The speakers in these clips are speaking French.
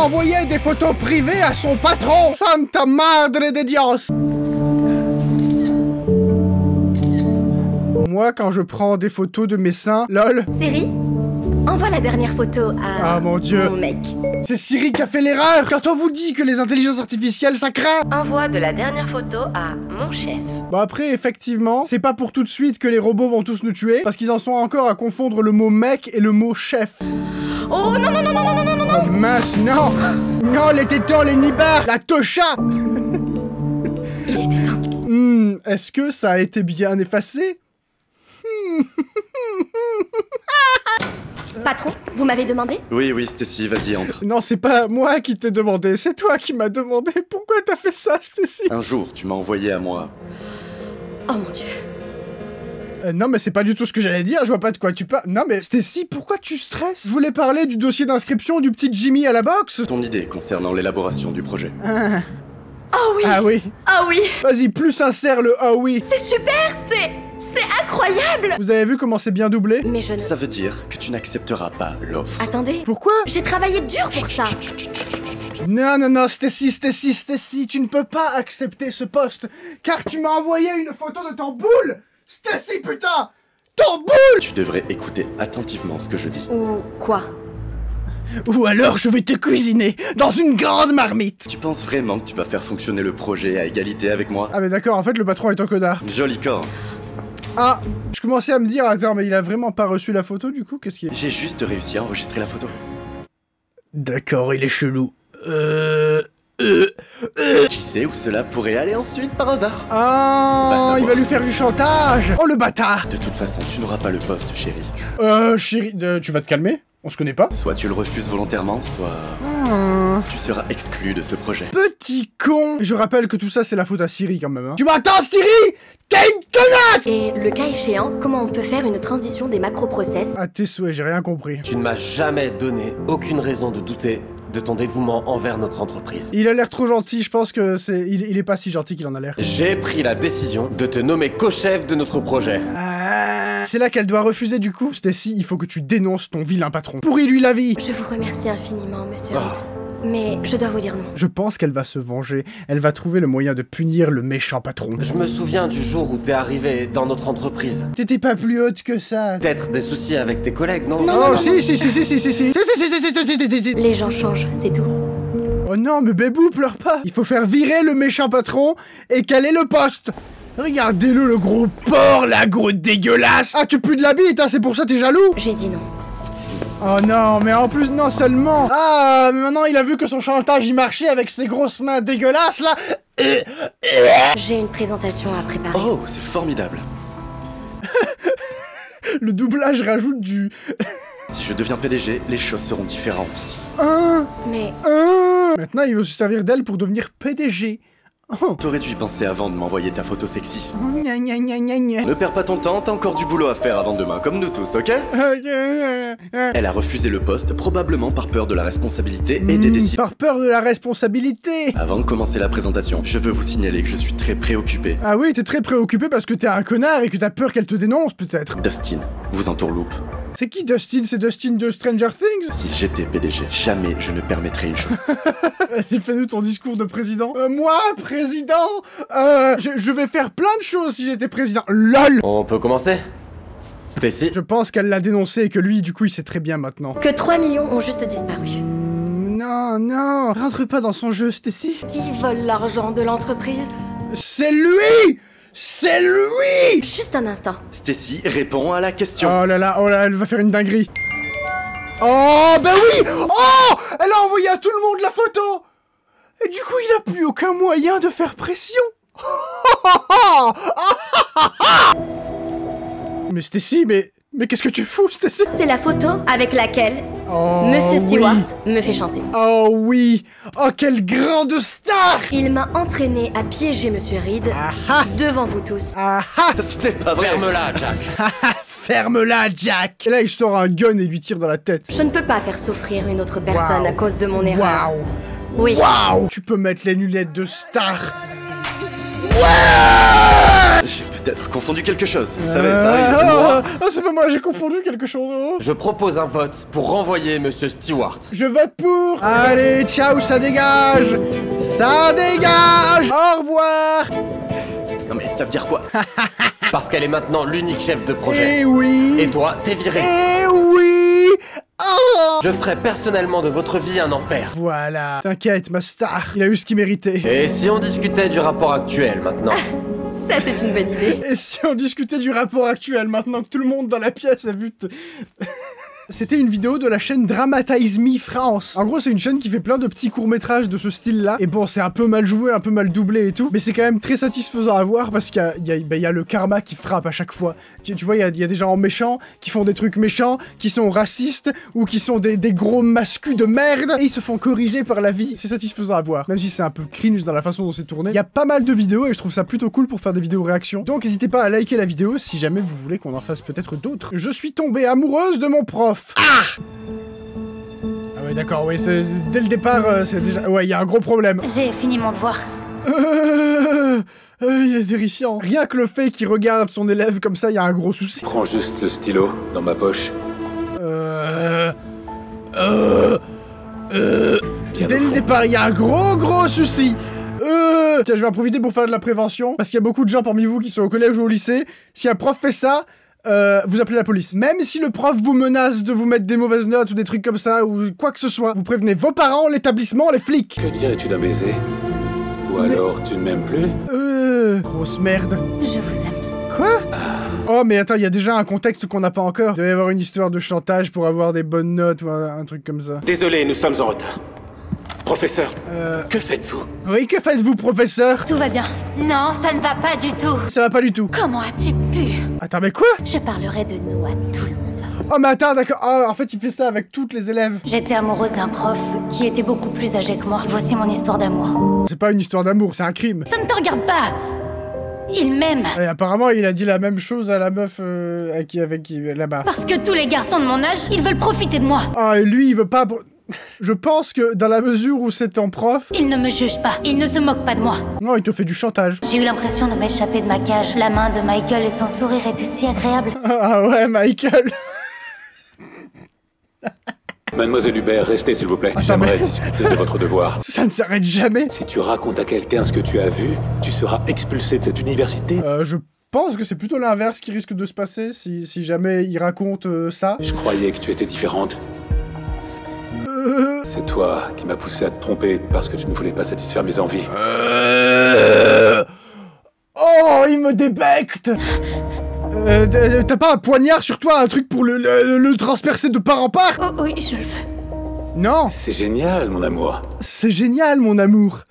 envoyé des photos privées à son patron. Santa Madre de Dios. Moi, quand je prends des photos de mes seins, lol. Siri, envoie la dernière photo à mon Dieu. mon mec. C'est Siri qui a fait l'erreur. Quand on vous dit que les intelligences artificielles, ça craint. Envoie de la dernière photo à mon chef. Bon après, effectivement, c'est pas pour tout de suite que les robots vont tous nous tuer, parce qu'ils en sont encore à confondre le mot mec et le mot chef. Oh non non non non non non non non non. Oh, mince, non. Non, les tétons, les nibards, la tocha. Il était temps. Est-ce que ça a été bien effacé? Patron, vous m'avez demandé? Oui, Stacy, vas-y, entre. Non, c'est pas moi qui t'ai demandé, c'est toi qui m'as demandé. Pourquoi t'as fait ça, Stacy? Un jour, tu m'as envoyé à moi. Oh mon Dieu. Non mais c'est pas du tout ce que j'allais dire, je vois pas de quoi tu parles. Non mais Stacy, pourquoi tu stresses? Je voulais parler du dossier d'inscription du petit Jimmy à la boxe. Ton idée concernant l'élaboration du projet. Oh oui. Ah oui. Ah oui. Vas-y, plus sincère le ah oui. C'est super, c'est incroyable. Vous avez vu comment c'est bien doublé? Mais je ne... Ça veut dire que tu n'accepteras pas l'offre. Attendez. Pourquoi? J'ai travaillé dur pour ça. Non, Stacy, tu ne peux pas accepter ce poste, car tu m'as envoyé une photo de ton boule. Stacy, putain! Ton boule! Tu devrais écouter attentivement ce que je dis. Ou quoi? Ou alors je vais te cuisiner dans une grande marmite. Tu penses vraiment que tu vas faire fonctionner le projet à égalité avec moi? Ah mais d'accord, en fait le patron est un connard. Joli corps. Ah, je commençais à me dire, attends, mais il a vraiment pas reçu la photo du coup? Qu'est-ce qu'il y a? J'ai juste réussi à enregistrer la photo. D'accord, il est chelou. Qui sait où cela pourrait aller ensuite par hasard? Ah, il va lui faire du chantage. Oh le bâtard. De toute façon, tu n'auras pas le poste, chérie. Chérie, tu vas te calmer? On se connaît pas? Soit tu le refuses volontairement, soit... tu seras exclu de ce projet. Petit con. Je rappelle que tout ça c'est la faute à Siri quand même, hein. Tu m'entends, Siri? T'es une connasse! Et le cas échéant, comment on peut faire une transition des macroprocess? À tes souhaits, j'ai rien compris. Tu ne m'as jamais donné aucune raison de douter de ton dévouement envers notre entreprise. Il a l'air trop gentil, je pense que c'est... Il est pas si gentil qu'il en a l'air. J'ai pris la décision de te nommer co-chef de notre projet. C'est là qu'elle doit refuser du coup. Stacy, il faut que tu dénonces ton vilain patron. Pourris-lui la vie! Je vous remercie infiniment, monsieur Reed. Mais je dois vous dire non. Je pense qu'elle va se venger. Elle va trouver le moyen de punir le méchant patron. Je me souviens du jour où t'es arrivé dans notre entreprise. T'étais pas plus haute que ça. Peut-être des soucis avec tes collègues, non? Oh, si. Les gens changent, c'est tout. Oh non, mais Bébou, pleure pas. Il faut faire virer le méchant patron et caler le poste. Regardez-le, le gros porc, la gros dégueulasse. Ah, tu pues de la bite, hein, c'est pour ça t'es jaloux? J'ai dit non. Oh non, mais en plus, non seulement. Ah, mais maintenant il a vu que son chantage il marchait avec ses grosses mains dégueulasses là. J'ai une présentation à préparer. Oh, c'est formidable. Le doublage rajoute du... Si je deviens PDG, les choses seront différentes ici. Mais... Maintenant il veut se servir d'elle pour devenir PDG. Oh. T'aurais dû y penser avant de m'envoyer ta photo sexy. Gna gna gna gna gna. Ne perds pas ton temps, t'as encore du boulot à faire avant demain, comme nous tous, ok? Elle a refusé le poste, probablement par peur de la responsabilité et des décisions. Par peur de la responsabilité. Avant de commencer la présentation, je veux vous signaler que je suis très préoccupé. Ah oui, t'es très préoccupé parce que t'es un connard et que t'as peur qu'elle te dénonce, peut-être. Dustin vous entourloupe. C'est qui Dustin? C'est Dustin de Stranger Things? Si j'étais PDG, jamais je ne permettrais une chose. Vas-y, fais-nous ton discours de président. Moi, président, je vais faire plein de choses si j'étais président. LOL. On peut commencer? Stacy? Je pense qu'elle l'a dénoncé et que lui, du coup, il sait très bien maintenant. Que 3 millions ont juste disparu. Non, rentre pas dans son jeu, Stacy. Qui vole l'argent de l'entreprise? C'est lui! C'est lui! Juste un instant. Stacy, réponds à la question. Oh là, elle va faire une dinguerie. Oh, ben oui! Oh! Elle a envoyé à tout le monde la photo! Et du coup, il a plus aucun moyen de faire pression. Mais Stacy, mais qu'est-ce que tu fous, Stacy? C'est la photo avec laquelle Oh, Monsieur Stewart oui. me fait chanter. Oh oui! Oh, quelle grande star! Il m'a entraîné à piéger Monsieur Reed devant vous tous. Ce n'est pas vrai. Ferme-la, Jack. Ferme-la, Jack! Et là, il sort un gun et lui tire dans la tête. Je ne peux pas faire souffrir une autre personne à cause de mon erreur. Waouh! Oui. Waouh! Tu peux mettre les lunettes de star. J'ai peut-être confondu quelque chose. Vous savez, ça arrive. C'est pas moi, j'ai confondu quelque chose. Je propose un vote pour renvoyer Monsieur Stewart. Je vote pour. Allez, ciao, ça dégage. Ça dégage. Au revoir. Non mais ça veut dire quoi? Parce qu'elle est maintenant l'unique chef de projet. Eh oui. Et toi, t'es viré. Eh oui. Oh. Je ferai personnellement de votre vie un enfer. Voilà. T'inquiète, ma star. Il a eu ce qu'il méritait. Et si on discutait du rapport actuel maintenant? Ça, c'est une bonne idée. Et si on discutait du rapport actuel maintenant que tout le monde dans la pièce a vu C'était une vidéo de la chaîne Dramatize Me France. En gros, c'est une chaîne qui fait plein de petits courts-métrages de ce style-là. Et bon, c'est un peu mal joué, un peu mal doublé et tout. Mais c'est quand même très satisfaisant à voir parce qu'il y a le karma qui frappe à chaque fois. Tu vois, il y a des gens méchants qui font des trucs méchants, qui sont racistes ou qui sont des gros mascus de merde. Et ils se font corriger par la vie. C'est satisfaisant à voir. Même si c'est un peu cringe dans la façon dont c'est tourné. Il y a pas mal de vidéos et je trouve ça plutôt cool pour faire des vidéos réactions. Donc n'hésitez pas à liker la vidéo si jamais vous voulez qu'on en fasse peut-être d'autres. Je suis tombée amoureuse de mon prof. Ah ouais d'accord, oui, dès le départ, c'est déjà... Ouais, il y a un gros problème. J'ai fini mon devoir. Il est terrifiant. Rien que le fait qu'il regarde son élève comme ça, il y a un gros souci. Prends juste le stylo dans ma poche. Dès le départ, il y a un gros souci. Tiens, je vais en profiter pour faire de la prévention, parce qu'il y a beaucoup de gens parmi vous qui sont au collège ou au lycée. Si un prof fait ça... vous appelez la police. Même si le prof vous menace de vous mettre des mauvaises notes ou des trucs comme ça, ou quoi que ce soit, vous prévenez vos parents, l'établissement, les flics. Que dirais-tu d'un baiser? Ou alors tu ne m'aimes plus? Grosse merde. Je vous aime. Quoi? Oh mais attends, il y a déjà un contexte qu'on n'a pas encore. Il doit y avoir une histoire de chantage pour avoir des bonnes notes ou un truc comme ça. Désolé, nous sommes en retard. Professeur, que faites-vous? Oui, que faites-vous, professeur? Tout va bien. Non, ça ne va pas du tout. Ça va pas du tout. Comment as-tu pu? Attends, mais quoi? Je parlerai de nous à tout le monde. Oh mais attends, d'accord. Oh, en fait, il fait ça avec toutes les élèves. J'étais amoureuse d'un prof qui était beaucoup plus âgé que moi. Voici mon histoire d'amour. C'est pas une histoire d'amour, c'est un crime. Ça ne te regarde pas. Il m'aime. Et apparemment, il a dit la même chose à la meuf avec qui là-bas. Parce que tous les garçons de mon âge, ils veulent profiter de moi. Ah, et lui, il veut pas... Je pense que dans la mesure où c'est ton prof... Il ne me juge pas, il ne se moque pas de moi. Non, il te fait du chantage. J'ai eu l'impression de m'échapper de ma cage. La main de Michael et son sourire étaient si agréables. Ah ouais, Michael. Mademoiselle Hubert, restez s'il vous plaît. J'aimerais discuter de votre devoir. Ça ne s'arrête jamais. Si tu racontes à quelqu'un ce que tu as vu, tu seras expulsé de cette université. Je pense que c'est plutôt l'inverse qui risque de se passer si jamais il raconte ça. Je croyais que tu étais différente. C'est toi qui m'as poussé à te tromper parce que tu ne voulais pas satisfaire mes envies. Oh, il me débecte. T'as pas un poignard sur toi, un truc pour le transpercer de part en part? Oh oui, je le veux. Non. C'est génial, mon amour. C'est génial, mon amour.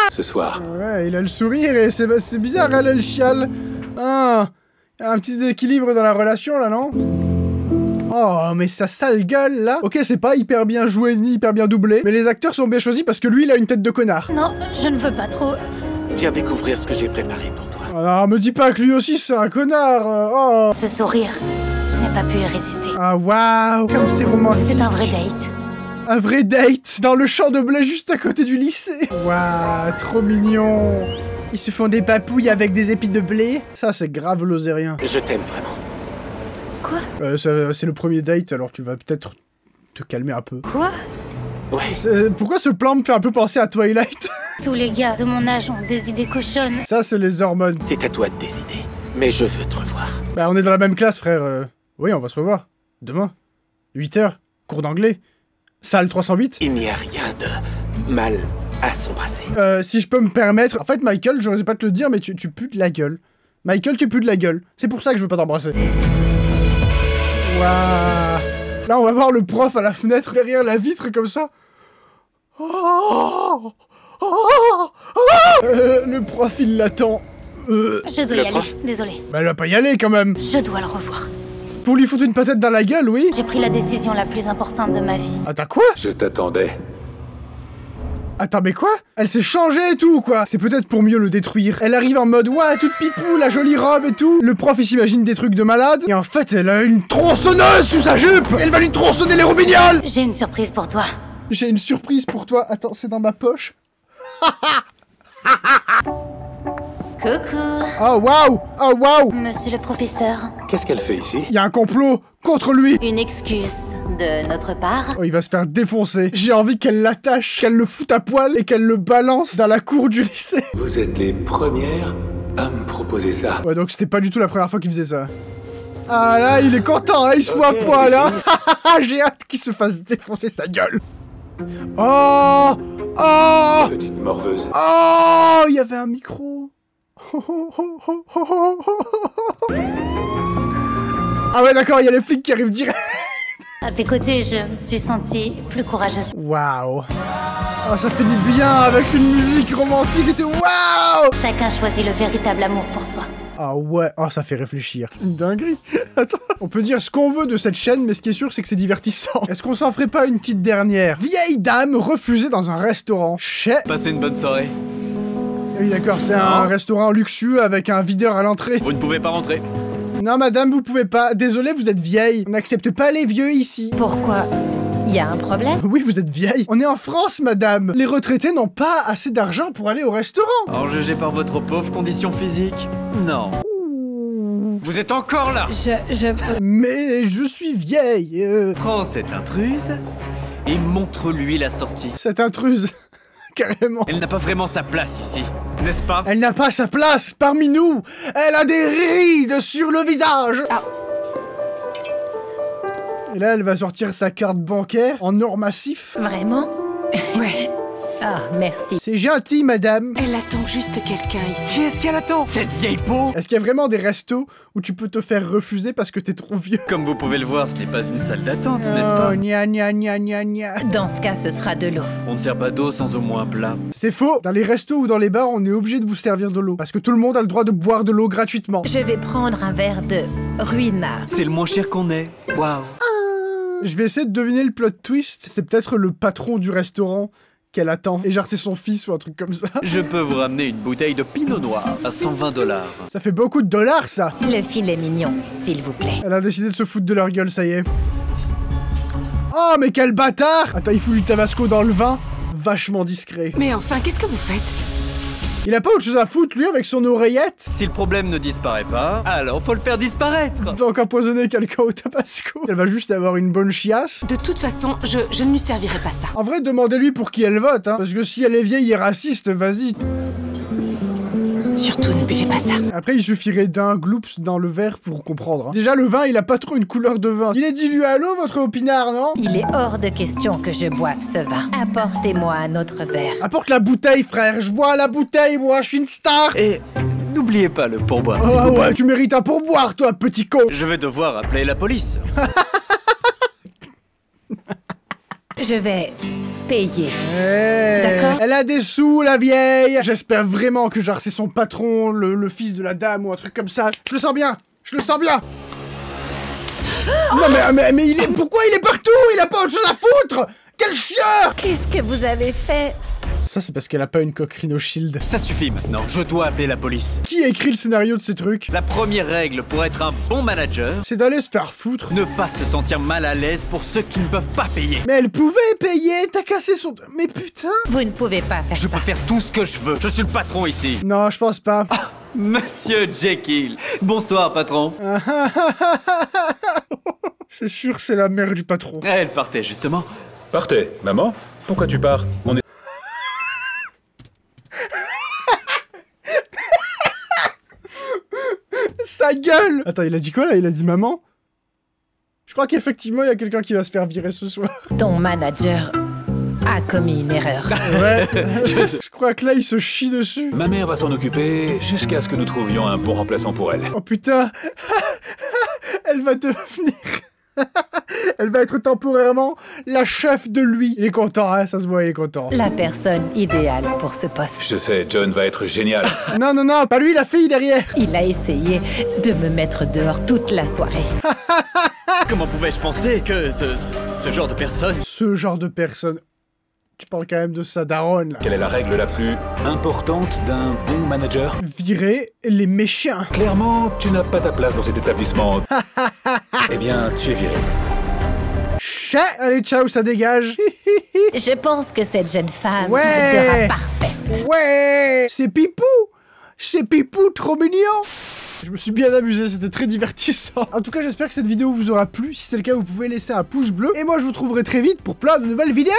Ce soir. Ouais, il a le sourire et c'est bizarre, elle a le chiale. Ah. Un petit équilibre dans la relation, là, non? Oh, mais sa sale gueule, là. Ok, c'est pas hyper bien joué, ni hyper bien doublé, mais les acteurs sont bien choisis parce que lui, il a une tête de connard. Non, je ne veux pas trop. Viens découvrir ce que j'ai préparé pour toi. Alors, me dis pas que lui aussi, c'est un connard. Oh. Ce sourire, je n'ai pas pu y résister. Ah, waouh, comme c'est romantique. C'était un vrai date. Un vrai date dans le champ de blé juste à côté du lycée. Waouh, trop mignon. Ils se font des papouilles avec des épis de blé. Ça, c'est grave lozérien. Je t'aime vraiment. Quoi? C'est le premier date, alors tu vas peut-être te calmer un peu. Quoi? Ouais. Pourquoi ce plan me fait un peu penser à Twilight? Tous les gars de mon âge ont des idées cochonnes. Ça, c'est les hormones. C'est à toi de décider. Mais je veux te revoir. Bah, on est dans la même classe, frère. Oui, on va se revoir. Demain. 8h. Cours d'anglais. Salle 308. Il n'y a rien de mal à s'embrasser. Si je peux me permettre... En fait, Michael, j'aurais pas te le dire, mais tu pues de la gueule. Michael, tu pues de la gueule. C'est pour ça que je veux pas t'embrasser. Waouh. Là, on va voir le prof à la fenêtre, derrière la vitre, comme ça. Oh. Le prof, il l'attend. Je dois y aller, désolé. Bah, elle va pas y aller, quand même. Je dois le revoir. Pour lui foutre une patate dans la gueule, oui. J'ai pris la décision la plus importante de ma vie. Attends, quoi? Je t'attendais. Attends, mais quoi? Elle s'est changée et tout, quoi. C'est peut-être pour mieux le détruire. Elle arrive en mode, ouais, toute pipou, la jolie robe et tout. Le prof, il s'imagine des trucs de malade. Et en fait, elle a une tronçonneuse sous sa jupe. Elle va lui tronçonner les roubignoles. J'ai une surprise pour toi. J'ai une surprise pour toi. Attends, c'est dans ma poche. Coucou. Oh waouh! Oh waouh! Monsieur le professeur. Qu'est-ce qu'elle fait ici? Il y a un complot contre lui! Une excuse de notre part. Oh, il va se faire défoncer. J'ai envie qu'elle l'attache, qu'elle le foute à poil et qu'elle le balance dans la cour du lycée. Vous êtes les premières à me proposer ça. Ouais, donc c'était pas du tout la première fois qu'il faisait ça. Ah là, il est content, hein, il se fout à poil, hein. J'ai hâte qu'il se fasse défoncer sa gueule. Oh! Oh! Petite morveuse. Oh! Il y avait un micro. Ah ouais, d'accord, il y a les flics qui arrivent direct. À tes côtés, je me suis sentie plus courageuse. Waouh. Oh, ça fait du bien avec une musique romantique et tout. Waouh. Chacun choisit le véritable amour pour soi. Ah ouais, oh, ça fait réfléchir. C'est une dinguerie. Attends, on peut dire ce qu'on veut de cette chaîne, mais ce qui est sûr, c'est que c'est divertissant. Est-ce qu'on s'en ferait pas une petite dernière? Vieille dame refusée dans un restaurant. Passez une bonne soirée. Oui, d'accord, c'est un restaurant luxueux avec un videur à l'entrée. Vous ne pouvez pas rentrer. Non, madame, vous pouvez pas. Désolé, vous êtes vieille. On n'accepte pas les vieux ici. Pourquoi? Y a un problème? Oui, vous êtes vieille. On est en France, madame. Les retraités n'ont pas assez d'argent pour aller au restaurant. En jugé par votre pauvre condition physique, non. Ouh. Vous êtes encore là. Mais je suis vieille. Prends cette intruse et montre-lui la sortie. Cette intruse. Carrément. Elle n'a pas vraiment sa place ici, n'est-ce pas? Elle n'a pas sa place parmi nous. Elle a des rides sur le visage. Ah. Et là, elle va sortir sa carte bancaire en or massif. Vraiment? Ouais. Ah, merci. C'est gentil, madame. Elle attend juste quelqu'un ici. Qui est-ce qu'elle attend? Cette vieille peau? Est-ce qu'il y a vraiment des restos où tu peux te faire refuser parce que t'es trop vieux? Comme vous pouvez le voir, ce n'est pas une salle d'attente, n'est-ce pas? Oh, gna gna gna gna gna. Dans ce cas, ce sera de l'eau. On ne sert pas d'eau sans au moins un plat. C'est faux. Dans les restos ou dans les bars, on est obligé de vous servir de l'eau. Parce que tout le monde a le droit de boire de l'eau gratuitement. Je vais prendre un verre de ruina. C'est le moins cher qu'on ait. Waouh. Je vais essayer de deviner le plot twist. C'est peut-être le patron du restaurant qu'elle attend. Et genre c'est son fils ou un truc comme ça. Je peux vous ramener une bouteille de pinot noir à 120$. Ça fait beaucoup de dollars, ça. Le filet mignon, s'il vous plaît. Elle a décidé de se foutre de leur gueule, ça y est. Oh, mais quel bâtard! Attends, il fout du tabasco dans le vin. Vachement discret. Mais enfin, qu'est-ce que vous faites? Il a pas autre chose à foutre, lui, avec son oreillette? Si le problème ne disparaît pas, alors faut le faire disparaître. Donc empoisonner quelqu'un au tabasco. Elle va juste avoir une bonne chiasse. De toute façon, je ne lui servirai pas ça. En vrai, demandez-lui pour qui elle vote, hein. Parce que si elle est vieille et raciste, vas-y. Surtout, ne buvez pas ça. Après, il suffirait d'un gloops dans le verre pour comprendre. Hein. Déjà, le vin, il a pas trop une couleur de vin. Il est dilué à l'eau, votre opinard, non? Il est hors de question que je boive ce vin. Apportez-moi un autre verre. Apporte la bouteille, frère. Je bois la bouteille, moi, je suis une star. Et n'oubliez pas le pourboire, s'il Oh vous plaît. ouais, tu mérites un pourboire, toi, petit con. Je vais devoir appeler la police. Je vais payer. Ouais. D'accord. Elle a des sous, la vieille. J'espère vraiment que genre c'est son patron, le fils de la dame ou un truc comme ça. Je le sens bien. Je le sens bien. Non mais il est... Pourquoi il est partout? Il a pas autre chose à foutre. Quel chieur. Qu'est-ce que vous avez fait? Ça c'est parce qu'elle a pas une coque Rhino Shield. Ça suffit maintenant, je dois appeler la police. Qui a écrit le scénario de ces trucs? La première règle pour être un bon manager, C'est d'aller se faire foutre. ne pas se sentir mal à l'aise pour ceux qui ne peuvent pas payer. Mais elle pouvait payer, t'as cassé son... Mais putain. Vous ne pouvez pas faire Je ça. peux faire tout ce que je veux, je suis le patron ici. Non, je pense pas. Monsieur Jekyll. Bonsoir, patron. C'est sûr, c'est la mère du patron. Elle partait justement. Partez. Maman, pourquoi tu pars? On est... Sa gueule. Attends, il a dit quoi là? Il a dit maman? Je crois qu'effectivement, il y a quelqu'un qui va se faire virer ce soir. Ton manager a commis une erreur. Ouais. Je crois que là, il se chie dessus. Ma mère va s'en occuper jusqu'à ce que nous trouvions un bon remplaçant pour elle. Oh putain. Elle va devenir... Elle va être temporairement la chef de lui. Il est content, hein, ça se voit, il est content. La personne idéale pour ce poste. Je sais, John va être génial. Non, non, non, pas lui, la fille derrière. Il a essayé de me mettre dehors toute la soirée. Comment pouvais-je penser que ce genre de personne... Ce genre de personne... Tu parles quand même de sa daronne, là. Quelle est la règle la plus importante d'un bon manager? Virer les méchants. Clairement, tu n'as pas ta place dans cet établissement. Eh bien, tu es viré. Chat. Allez, ciao, ça dégage. Je pense que cette jeune femme Ouais. sera parfaite. chouette. Ouais, c'est Pipou. C'est Pipou, trop mignon. Je me suis bien amusé, c'était très divertissant. En tout cas, j'espère que cette vidéo vous aura plu. Si c'est le cas, vous pouvez laisser un pouce bleu. Et moi, je vous retrouverai très vite pour plein de nouvelles vidéos.